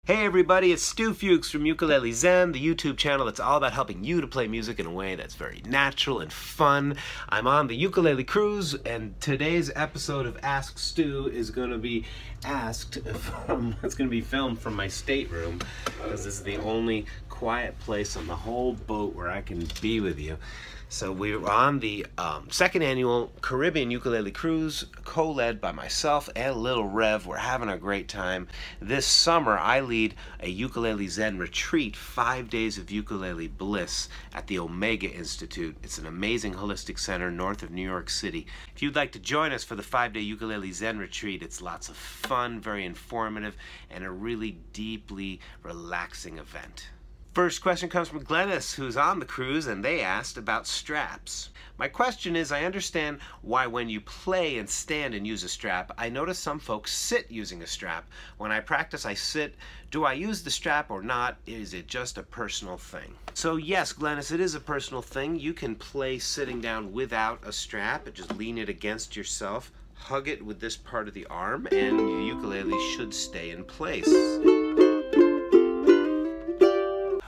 Hey everybody, it's Stu Fuchs from Ukulele Zen, the YouTube channel that's all about helping you to play music in a way that's very natural and fun. I'm on the ukulele cruise, and today's episode of Ask Stu is going to be filmed from my stateroom, because this is the only quiet place on the whole boat where I can be with you. So we're on the second annual Caribbean Ukulele Cruise, co-led by myself and Little Rev. We're having a great time. This summer, I lead a Ukulele Zen retreat, 5 days of ukulele bliss at the Omega Institute. It's an amazing holistic center north of New York City. If you'd like to join us for the 5-day Ukulele Zen retreat, it's lots of fun, very informative, and a really deeply relaxing event. First question comes from Glennis, who's on the cruise, and they asked about straps. My question is, I understand why when you play and stand and use a strap, I notice some folks sit using a strap. When I practice, I sit. Do I use the strap or not? Is it just a personal thing? So yes, Glennis, it is a personal thing. You can play sitting down without a strap and just lean it against yourself, hug it with this part of the arm, and your ukulele should stay in place.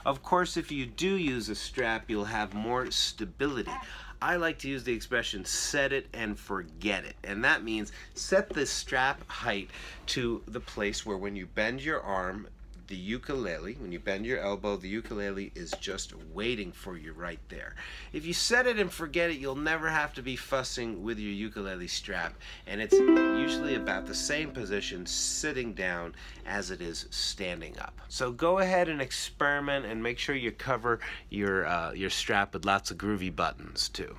Of course, if you do use a strap, you'll have more stability. I like to use the expression set it and forget it. And that means set the strap height to the place where when you bend your arm, the ukulele, when you bend your elbow, the ukulele is just waiting for you right there. If you set it and forget it, you'll never have to be fussing with your ukulele strap. And it's usually about the same position sitting down as it is standing up. So go ahead and experiment and make sure you cover your strap with lots of groovy buttons too.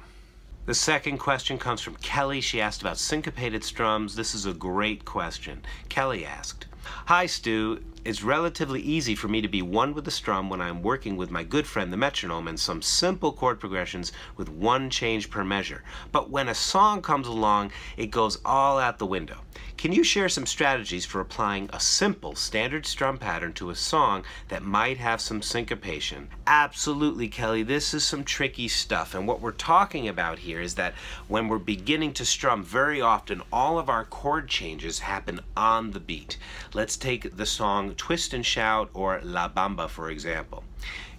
The second question comes from Kelly. She asked about syncopated strums. This is a great question. Kelly asked, "Hi Stu, it's relatively easy for me to be one with the strum when I'm working with my good friend the metronome and some simple chord progressions with one change per measure. But when a song comes along, it goes all out the window. Can you share some strategies for applying a simple standard strum pattern to a song that might have some syncopation?" Absolutely, Kelly. This is some tricky stuff, and what we're talking about here is that when we're beginning to strum, very often all of our chord changes happen on the beat. Let's take the song Twist and Shout or La Bamba, for example.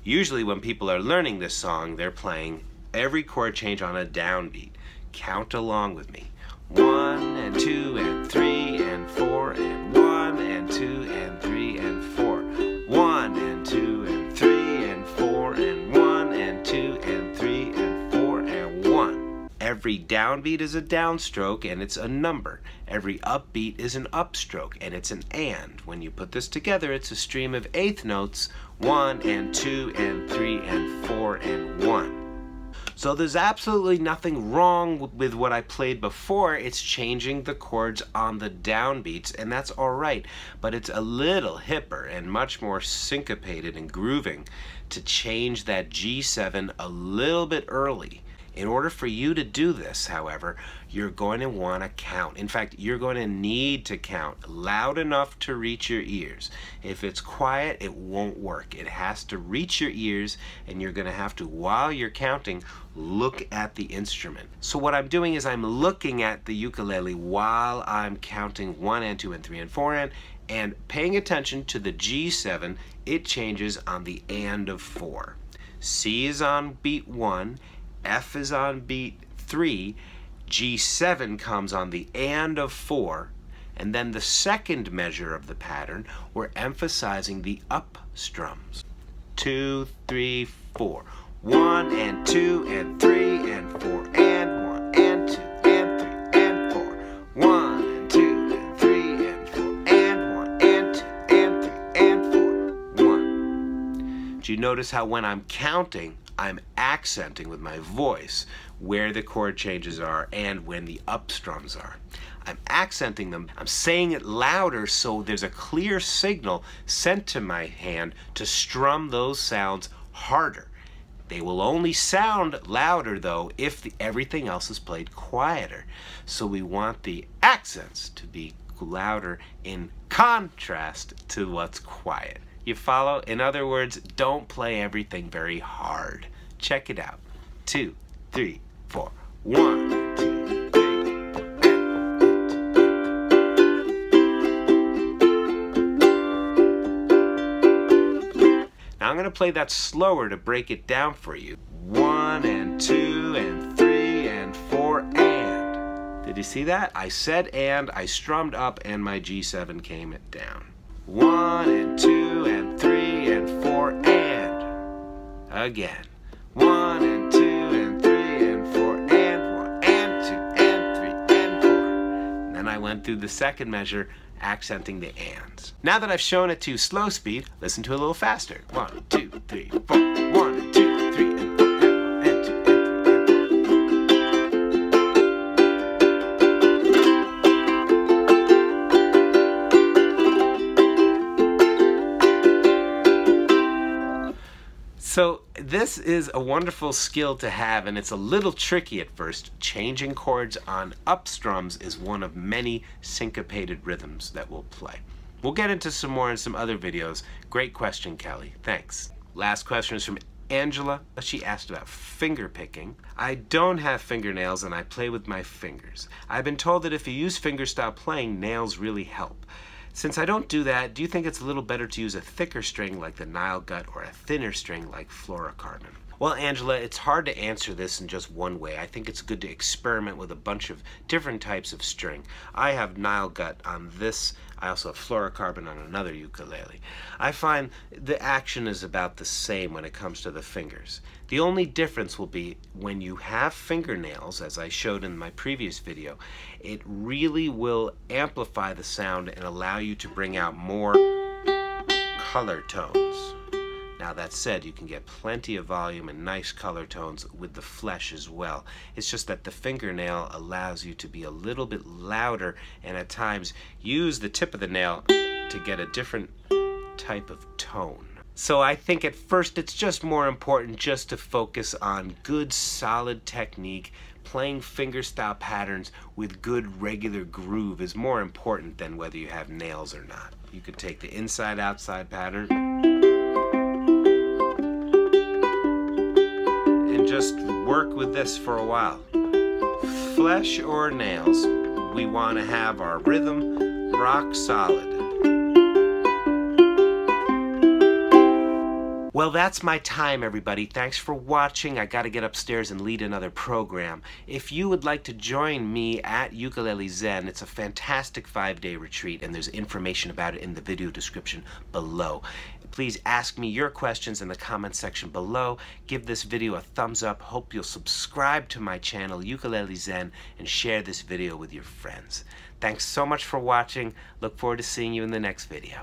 Usually when people are learning this song, they're playing every chord change on a downbeat. Count along with me. 1 and 2 and 3 and 4 and 1 and 2 and 3 and 4. 1 and 2 and 3 and 4 and 1 and 2 and 3 and 4 and 1. Every downbeat is a downstroke and it's a number. Every upbeat is an upstroke and it's an and. When you put this together, it's a stream of eighth notes, 1 and 2 and 3 and 4 and 1. So there's absolutely nothing wrong with what I played before. It's changing the chords on the downbeats, and that's all right. But it's a little hipper and much more syncopated and grooving to change that G7 a little bit early. In order for you to do this, however, you're going to want to count. In fact, you're going to need to count loud enough to reach your ears. If it's quiet, it won't work. It has to reach your ears, and you're going to have to, while you're counting, look at the instrument. So what I'm doing is I'm looking at the ukulele while I'm counting 1 and 2 and 3 and 4 and paying attention to the G7. It changes on the and of 4. C is on beat 1. F is on beat 3, G7 comes on the and of 4, and then the second measure of the pattern, we're emphasizing the up strums. 2, 3, 4. 1 and 2 and 3 and 4 and 1 and 2 and 3 and 4. 1 and 2 and 3 and 4 and 1 and 2 and 3 and 4. 1. Do you notice how when I'm counting, I'm accenting with my voice where the chord changes are and when the up strums are. I'm accenting them. I'm saying it louder so there's a clear signal sent to my hand to strum those sounds harder. They will only sound louder though if everything else is played quieter. So we want the accents to be louder in contrast to what's quiet. You follow? In other words, don't play everything very hard. Check it out. 2, 3, 4. 1, 2, 3. I'm going to play that slower to break it down for you. 1 and 2 and 3 and 4 and. Did you see that? I said and, I strummed up, and my G7 came down. 1 and 2 and 3 and 4 and. Again. 1 and 2 and 3 and 4 and 1 and 2 and 3 and 4. And then I went through the second measure, accenting the ands. Now that I've shown it to slow speed, listen to it a little faster. 1, 2, 3, 4. 1, 2, 3, and 4, and 1, and 2, and 3, and 4. So this is a wonderful skill to have, and it's a little tricky at first. Changing chords on up strums is one of many syncopated rhythms that we'll play. We'll get into some more in some other videos. Great question, Kelly. Thanks. Last question is from Angela. She asked about finger picking. I don't have fingernails and I play with my fingers. I've been told that if you use fingerstyle playing, nails really help. Since I don't do that, do you think it's a little better to use a thicker string like the Nile gut or a thinner string like fluorocarbon? Well, Angela, it's hard to answer this in just one way. I think it's good to experiment with a bunch of different types of string. I have Nile gut on this. I also have fluorocarbon on another ukulele. I find the action is about the same when it comes to the fingers. The only difference will be when you have fingernails, as I showed in my previous video, it really will amplify the sound and allow you to bring out more color tones. Now that said, you can get plenty of volume and nice color tones with the flesh as well. It's just that the fingernail allows you to be a little bit louder and at times use the tip of the nail to get a different type of tone. So I think at first it's just more important just to focus on good solid technique. Playing fingerstyle patterns with good regular groove is more important than whether you have nails or not. You could take the inside-outside pattern and just work with this for a while. Flesh or nails, we want to have our rhythm rock solid. Well, that's my time, everybody. Thanks for watching. I got to get upstairs and lead another program. If you would like to join me at Ukulele Zen, it's a fantastic 5-day retreat, and there's information about it in the video description below. Please ask me your questions in the comment section below. Give this video a thumbs up. Hope you'll subscribe to my channel, Ukulele Zen, and share this video with your friends. Thanks so much for watching. Look forward to seeing you in the next video.